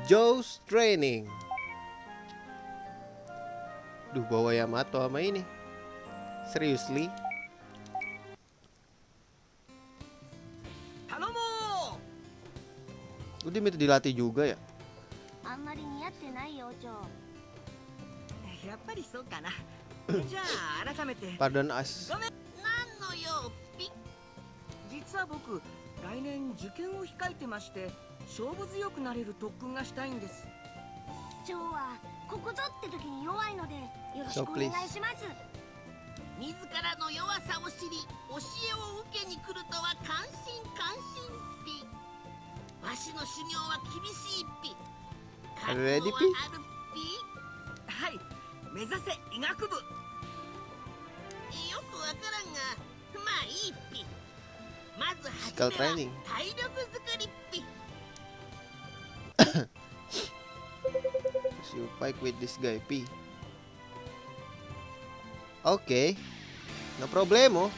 Joe's Training. Duh, bawa Yamato sama ini. Seriously? Udah minta dilatih juga ya? あんまり似合ってないよ、ジョー。やっぱりそうかな。じゃあ改めて。 Pardon us. 何の用ピ？実は僕来年受験を控えてまして、勝負強くなれる特訓がしたいんです。ジョーはここぞって時に弱いのでよろしくお願いします。自らの弱さを知り、教えを受けに来るとは感心感心ピ。わしの修行は厳しいピ。覚悟はあるピ。はい、目指せ医学部。よくわからんが、まあいいピ。まず初 Physical めは training. 体力作りピ。You fight with this guy, P. Oke. No problemo.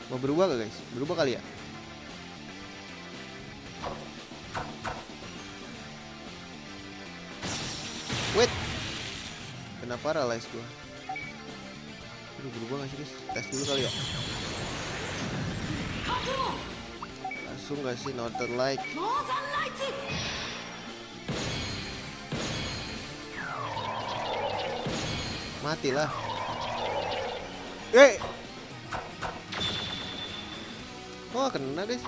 Mau berubah gak guys? Berubah kali ya? Wait. Kenapa paralyze gua? Aduh, berubah gak sih guys? Tes dulu kali ya. Langsung gak sih Northern Light? Matilah. Oh, kena guys.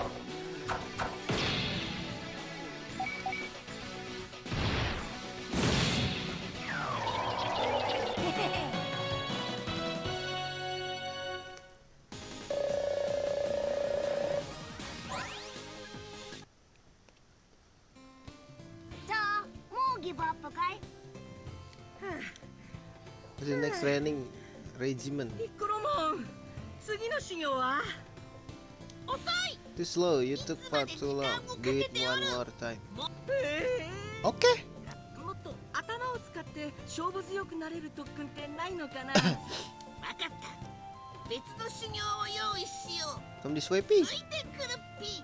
The next training regimen. ピッコロモン、次の修行は？ Too slow, you took far too long. Do it one more time. も Okay. っと頭を使って勝負強くなれる特訓ってないのかな？わかった。別の修行を用意しよう。 Come this way, P. ついてくるピ。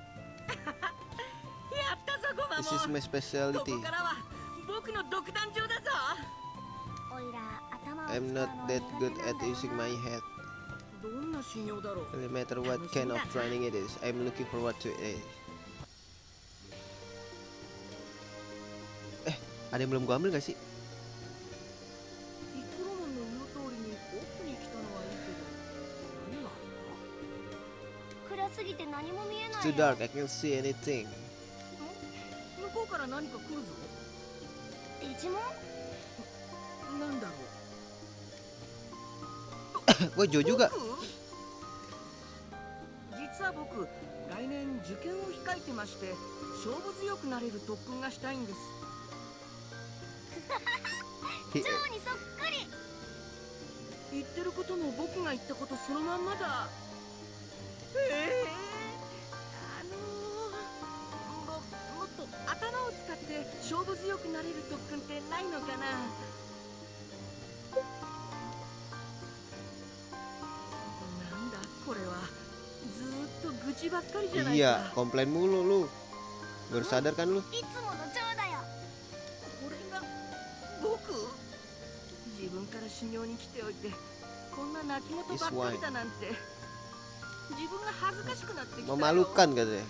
やったぞゴマ This is モン。 my こ specialty. こからは僕の独壇場だぞ。おいら頭を使う I'm の not は that 苦手 good なん at だよ using な。 my head. どんな修行だろう。 No matter what kind of training it is, I'm looking forward to it. Ada yang belum gua ambil gak sih? ピッコロモンの言う通りに奥に来たのはいいけど、何があるの？暗すぎて何も見え It's ない too よ。 dark, I can't see anything. 向こうから何か来るぞ。デジモン？なんだろう。 Wah, Joe juga. 実は僕来年受験を控えてまして、勝負強くなれる特訓がしたいんです。ジョーにそっくり。言ってることも僕が言ったことそのまんまだ。もっと頭を使って勝負強くなれる特訓ってないのかな？なんだこれは、ずーっと愚痴ばっかりじゃないか。 Iya, komplain mulu lu. Baru sadar kan lu? いつものジョーだよ。これが僕？自分から修行に来ておいてこんな泣き言ばっかりだなんて、自分が恥ずかしくなってきたよ。 Memalukan katanya.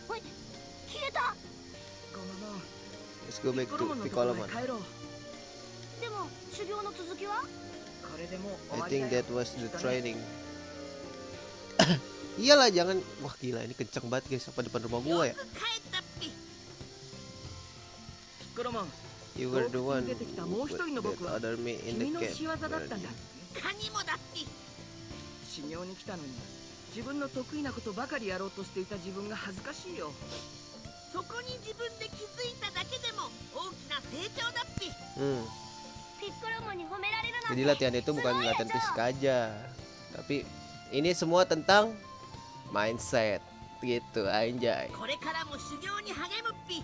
おい、消えた。ごまもん、 Let's go ピ back ッコロモ to ンのところへ Piccolo. 帰ろう。でも修行の続きは？これでもう I 終わりだ think よ。 that was the きっとね。 training. Iyalah, jangan. Wah, gila, ini kenceng banget guys. Apa depan rumah gua よ ya? く帰ったピ。ピッコロモン、 You were the one 出てきたもう一人の that 僕は ordered me in 君 the の camp. 仕業だったんだ。カニもだピ。修行に来たのに自分の得意なことばかりやろうとしていた自分が恥ずかしいよ。そこに自分で気づいただけでも大きな成長だピ。 ピッコロモンに褒められるなんて。 Jadi latihan itu bukan latihan fisik aja, tapi ini semua tentang mindset gitu, anjay. これからも修行に励むピ。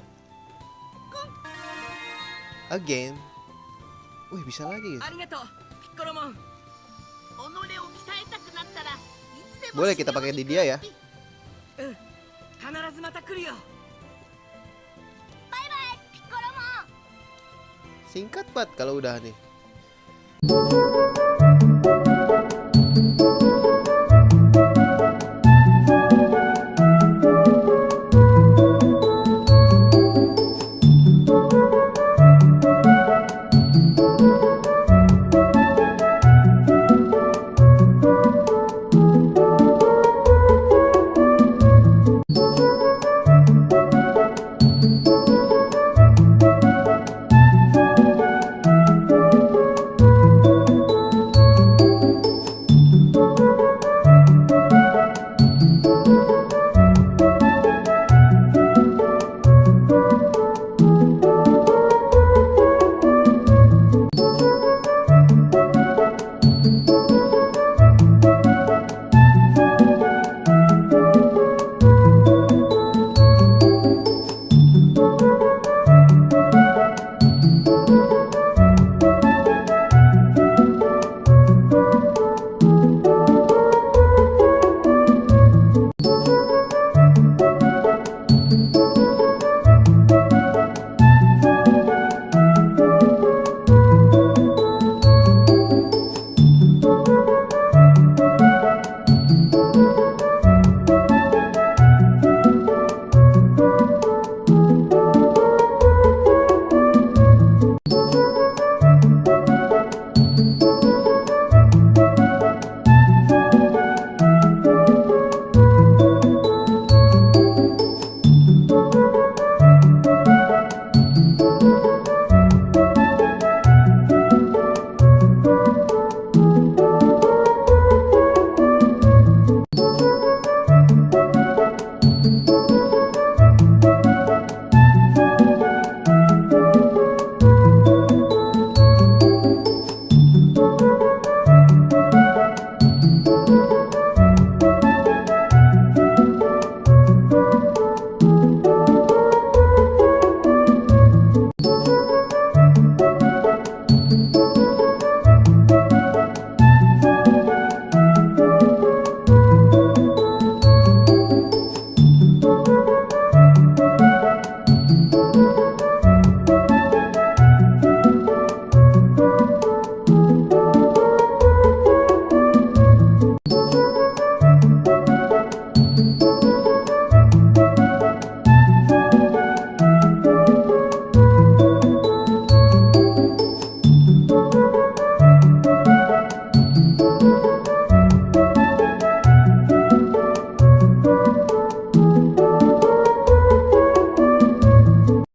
Again. Wih, bisa lagi guys. ありがとうピッコロモン。己を鍛えたくなったらいつで Boleh kita pakai di dia ya. 必ずまた来るよ。 ピッコロも Singkat banget kalau udah nih.